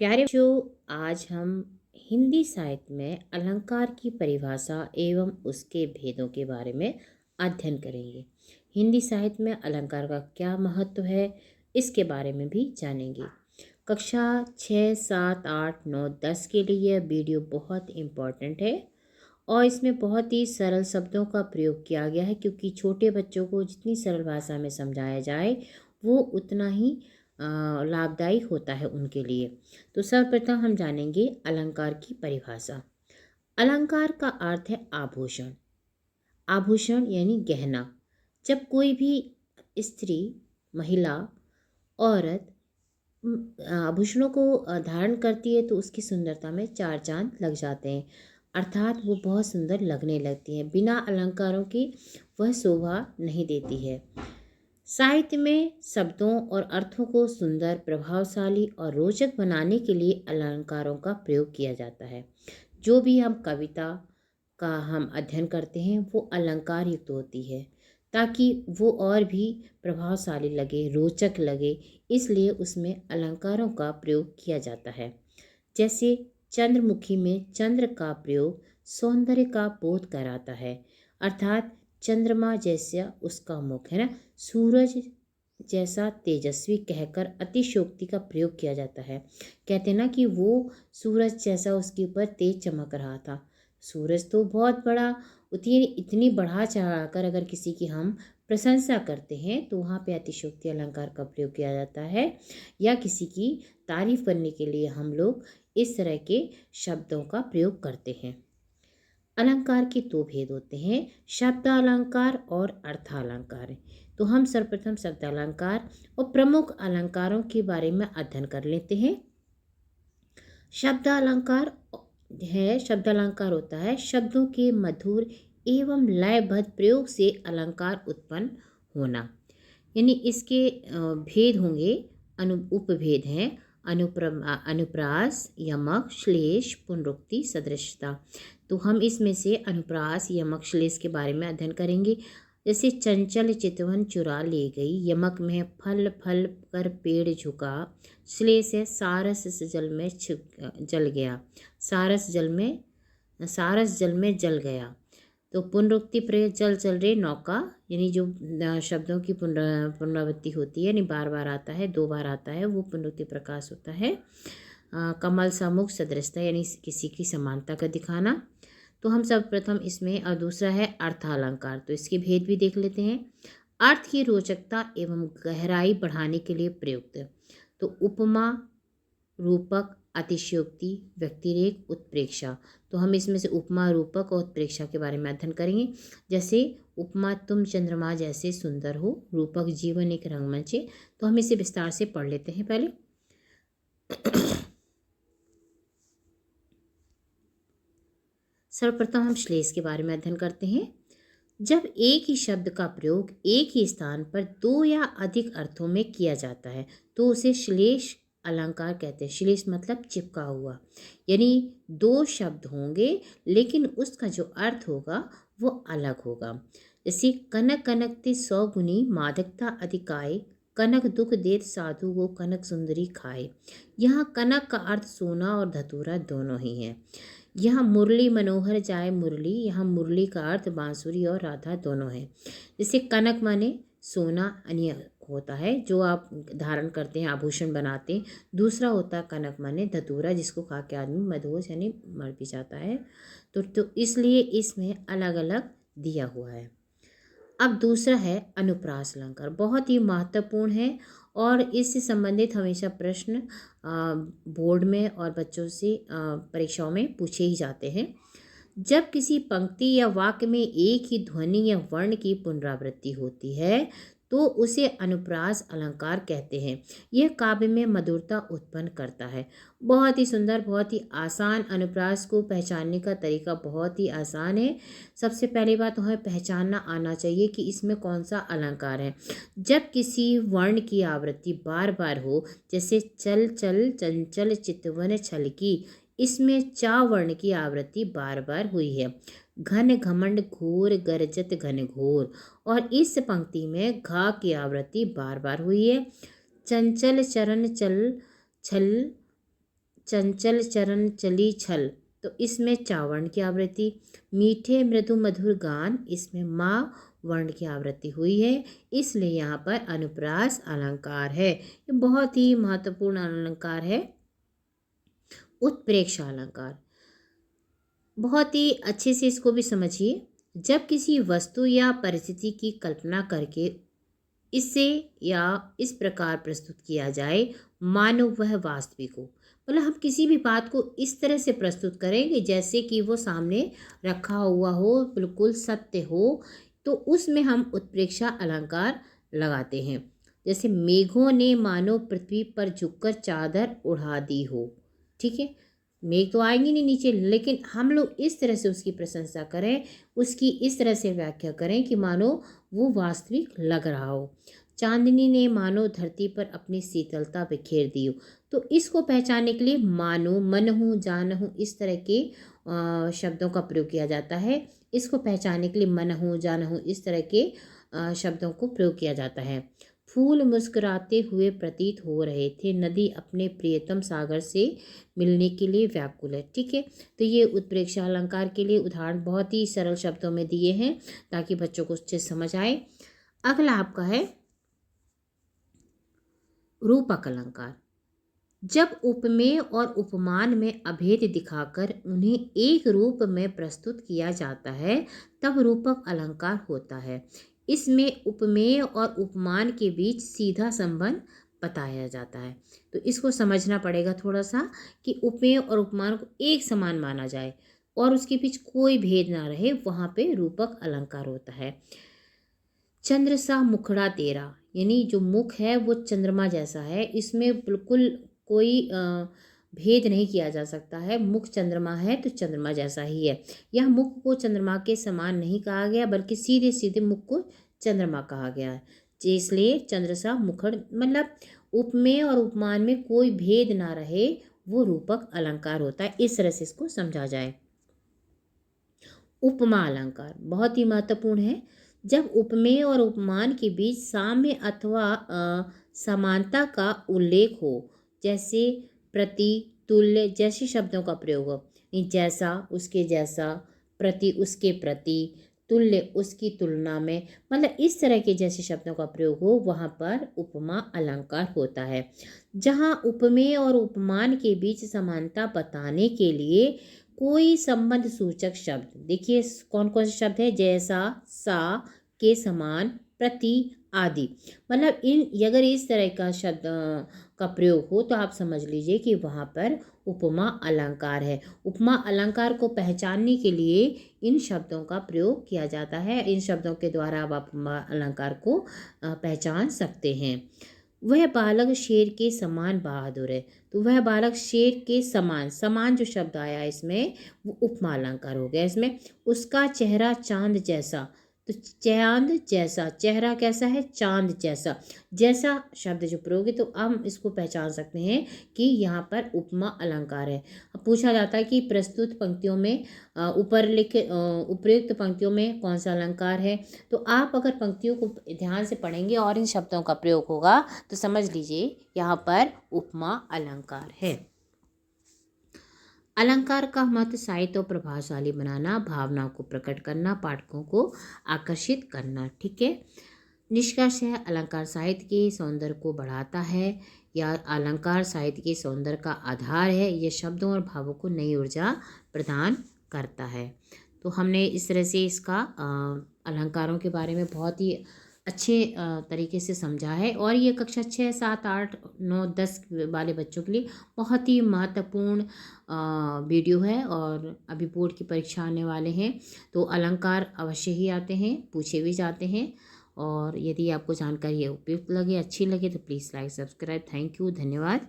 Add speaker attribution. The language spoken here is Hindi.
Speaker 1: प्यारे बच्चों, आज हम हिंदी साहित्य में अलंकार की परिभाषा एवं उसके भेदों के बारे में अध्ययन करेंगे। हिंदी साहित्य में अलंकार का क्या महत्व है, इसके बारे में भी जानेंगे। कक्षा 6, 7, 8, 9, 10 के लिए यह वीडियो बहुत इम्पोर्टेंट है और इसमें बहुत ही सरल शब्दों का प्रयोग किया गया है, क्योंकि छोटे बच्चों को जितनी सरल भाषा में समझाया जाए वो उतना ही लाभदायी होता है उनके लिए। तो सर्वप्रथम हम जानेंगे अलंकार की परिभाषा। अलंकार का अर्थ है आभूषण। आभूषण यानी गहना। जब कोई भी स्त्री, महिला, औरत आभूषणों को धारण करती है तो उसकी सुंदरता में चार चांद लग जाते हैं, अर्थात वो बहुत सुंदर लगने लगती है। बिना अलंकारों के वह शोभा नहीं देती है। साहित्य में शब्दों और अर्थों को सुंदर, प्रभावशाली और रोचक बनाने के लिए अलंकारों का प्रयोग किया जाता है। जो भी हम कविता का हम अध्ययन करते हैं वो अलंकार युक्त होती है, ताकि वो और भी प्रभावशाली लगे, रोचक लगे, इसलिए उसमें अलंकारों का प्रयोग किया जाता है। जैसे चंद्रमुखी में चंद्र का प्रयोग सौंदर्य का बोध कराता है, अर्थात चंद्रमा जैसा उसका मुख है ना, सूरज जैसा तेजस्वी कहकर अतिशयोक्ति का प्रयोग किया जाता है। कहते हैं ना कि वो सूरज जैसा उसके ऊपर तेज चमक रहा था। सूरज तो बहुत बड़ा, इतनी बढ़ा चढ़ाकर अगर किसी की हम प्रशंसा करते हैं तो वहाँ पे अतिशयोक्ति अलंकार का प्रयोग किया जाता है, या किसी की तारीफ करने के लिए हम लोग इस तरह के शब्दों का प्रयोग करते हैं। अलंकार के दो भेद होते हैं, शब्दालंकार और अर्थालंकार। तो हम सर्वप्रथम शब्दालंकार और प्रमुख अलंकारों के बारे में अध्ययन कर लेते हैं। शब्दालंकार होता है शब्दों के मधुर एवं लयबद्ध प्रयोग से अलंकार उत्पन्न होना। यानी इसके भेद होंगे, उपभेद हैं, अनुप्रास, यमक, श्लेष, पुनरुक्ति, सदृशता। तो हम इसमें से अनुप्रास, यमक, श्लेष के बारे में अध्ययन करेंगे। जैसे चंचल चितवन चुरा ले गई, यमक में फल फल कर पेड़ झुका, श्लेष है सारस जल में जल गया, सारस जल में जल गया। तो पुनरुक्ति प्रयोग जल चल रही नौका, यानी जो शब्दों की पुनरावृत्ति होती है, यानी बार बार आता है, दो बार आता है, वो पुनरुक्ति प्रकाश होता है। कमल सम्मुख सदृशता, यानी किसी की समानता का दिखाना। तो हम सब प्रथम इसमें, और दूसरा है अर्थालंकार। तो इसके भेद भी देख लेते हैं। अर्थ की रोचकता एवं गहराई बढ़ाने के लिए प्रयुक्त। तो उपमा, रूपक, अतिशयोक्ति, व्यतिरेक, उत्प्रेक्षा। तो हम इसमें से उपमा, रूपक और उत्प्रेक्षा के बारे में अध्ययन करेंगे। जैसे उपमा, तुम चंद्रमा जैसे सुंदर हो, रूपक, जीवन एक रंगमंच है। तो हम इसे विस्तार से पढ़ लेते हैं पहले। सर्वप्रथम हम श्लेष के बारे में अध्ययन करते हैं। जब एक ही शब्द का प्रयोग एक ही स्थान पर दो या अधिक अर्थों में किया जाता है तो उसे श्लेष अलंकार कहते हैं। श्लेष मतलब चिपका हुआ, यानी दो शब्द होंगे लेकिन उसका जो अर्थ होगा वो अलग होगा। जैसे कनक कनकते 100 गुनी, मादकता अधिकाय, कनक दुख देत साधु को कनक सुंदरी खाए। यहाँ कनक का अर्थ सोना और धतूरा दोनों ही है। यहाँ मुरली मनोहर जाए मुरली, यहाँ मुरली का अर्थ बांसुरी और राधा दोनों है। जैसे कनक माने सोना अन्य होता है जो आप धारण करते हैं, आभूषण बनाते हैं। दूसरा होता है कनक माने धतूरा, जिसको खा के आदमी मदहोश यानी मर भी जाता है। तो इसलिए इसमें अलग अलग दिया हुआ है। अब दूसरा है अनुप्रास अलंकार, बहुत ही महत्वपूर्ण है और इससे संबंधित हमेशा प्रश्न बोर्ड में और बच्चों से परीक्षाओं में पूछे ही जाते हैं। जब किसी पंक्ति या वाक्य में एक ही ध्वनि या वर्ण की पुनरावृत्ति होती है तो उसे अनुप्रास अलंकार कहते हैं। यह काव्य में मधुरता उत्पन्न करता है। बहुत ही सुंदर, बहुत ही आसान। अनुप्रास को पहचानने का तरीका बहुत ही आसान है। सबसे पहली बात तो हमें पहचानना आना चाहिए कि इसमें कौन सा अलंकार है। जब किसी वर्ण की आवृत्ति बार बार हो, जैसे चल चल चंचल चितवन छलकी, इसमें चा वर्ण की आवृत्ति बार बार हुई है। घन घमंड घोर गरजत घनघोर, और इस पंक्ति में घा की आवृत्ति बार बार हुई है। चंचल चरण चल छल चंचल चरण चली छल, तो इसमें चा वर्ण की आवृत्ति। मीठे मृदु मधुर गान, इसमें माँ वर्ण की आवृत्ति हुई है, इसलिए यहाँ पर अनुप्रास अलंकार है। ये बहुत ही महत्वपूर्ण अलंकार है। उत्प्रेक्षा अलंकार, बहुत ही अच्छे से इसको भी समझिए। जब किसी वस्तु या परिस्थिति की कल्पना करके इसे या इस प्रकार प्रस्तुत किया जाए मानो वह वास्तविक हो, मतलब हम किसी भी बात को इस तरह से प्रस्तुत करें कि जैसे कि वो सामने रखा हुआ हो, बिल्कुल सत्य हो, तो उसमें हम उत्प्रेक्षा अलंकार लगाते हैं। जैसे मेघों ने मानो पृथ्वी पर झुककर चादर उड़ा दी हो। ठीक है, मेघ तो आएंगे नहीं नीचे, लेकिन हम लोग इस तरह से उसकी प्रशंसा करें, उसकी इस तरह से व्याख्या करें कि मानो वो वास्तविक लग रहा हो। चांदनी ने मानो धरती पर अपनी शीतलता बिखेर दी हो, तो इसको पहचानने के लिए मानो, मनहूँ, जानहूँ, इस तरह के शब्दों का प्रयोग किया जाता है। इसको पहचानने के लिए मनहूँ, जानहूँ, इस तरह के शब्दों को प्रयोग किया जाता है। फूल मुस्कुराते हुए प्रतीत हो रहे थे, नदी अपने प्रियतम सागर से मिलने के लिए व्याकुल है। ठीक है, तो ये उत्प्रेक्षा अलंकार के लिए उदाहरण बहुत ही सरल शब्दों में दिए हैं ताकि बच्चों को अच्छे समझ आए। अगला आपका है रूपक अलंकार। जब उपमेय और उपमान में अभेद दिखाकर उन्हें एक रूप में प्रस्तुत किया जाता है तब रूपक अलंकार होता है। इसमें उपमेय और उपमान के बीच सीधा संबंध बताया जाता है। तो इसको समझना पड़ेगा थोड़ा सा कि उपमेय और उपमान को एक समान माना जाए और उसके बीच कोई भेद ना रहे, वहाँ पे रूपक अलंकार होता है। चंद्र सा मुखड़ा तेरा, यानी जो मुख है वो चंद्रमा जैसा है, इसमें बिल्कुल कोई भेद नहीं किया जा सकता है। मुख चंद्रमा है तो चंद्रमा जैसा ही है। यह मुख को चंद्रमा के समान नहीं कहा गया, बल्कि सीधे सीधे मुख को चंद्रमा कहा गया है। इसलिए चंद्र सा मुखड़, मतलब उपमेय और उपमान में कोई भेद ना रहे, वो रूपक अलंकार होता है। इस तरह से इसको समझा जाए। उपमा अलंकार बहुत ही महत्वपूर्ण है। जब उपमेय और उपमान के बीच साम्य अथवा समानता का उल्लेख हो, जैसे प्रति, तुल्य जैसे शब्दों का प्रयोग हो, जैसा उसके जैसा, प्रति उसके प्रति, तुल्य उसकी तुलना में, मतलब इस तरह के जैसे शब्दों का प्रयोग हो, वहाँ पर उपमा अलंकार होता है। जहाँ उपमेय और उपमान के बीच समानता बताने के लिए कोई संबंध सूचक शब्द, देखिए कौन कौन से शब्द है, जैसा, सा, के समान, प्रति आदि, मतलब इन अगर इस तरह का शब्द का प्रयोग हो तो आप समझ लीजिए कि वहाँ पर उपमा अलंकार है। उपमा अलंकार को पहचानने के लिए इन शब्दों का प्रयोग किया जाता है। इन शब्दों के द्वारा आप उपमा अलंकार को पहचान सकते हैं। वह बालक शेर के समान बहादुर है, तो वह बालक शेर के समान, समान जो शब्द आया इसमें वो उपमा अलंकार हो गया। इसमें उसका चेहरा चांद जैसा, तो चांद जैसा, चेहरा कैसा है, चांद जैसा, जैसा शब्द जो प्रयोग है, तो हम इसको पहचान सकते हैं कि यहाँ पर उपमा अलंकार है। अब पूछा जाता है कि प्रस्तुत पंक्तियों में ऊपर लिखे उपयुक्त पंक्तियों में कौन सा अलंकार है, तो आप अगर पंक्तियों को ध्यान से पढ़ेंगे और इन शब्दों का प्रयोग होगा तो समझ लीजिए यहाँ पर उपमा अलंकार है। अलंकार का मत साहित्य और प्रभावशाली बनाना, भावनाओं को प्रकट करना, पाठकों को आकर्षित करना। ठीक है, निष्कर्ष है अलंकार साहित्य के सौंदर्य को बढ़ाता है या अलंकार साहित्य के सौंदर्य का आधार है। यह शब्दों और भावों को नई ऊर्जा प्रदान करता है। तो हमने इस तरह से इसका अलंकारों के बारे में बहुत ही अच्छे तरीके से समझा है और ये कक्षा 6, 7, 8, 9, 10 वाले बच्चों के लिए बहुत ही महत्वपूर्ण वीडियो है। और अभी बोर्ड की परीक्षा आने वाले हैं तो अलंकार अवश्य ही आते हैं, पूछे भी जाते हैं। और यदि आपको जानकारी उपयुक्त लगे, अच्छी लगे तो please like, subscribe. Thank you, धन्यवाद।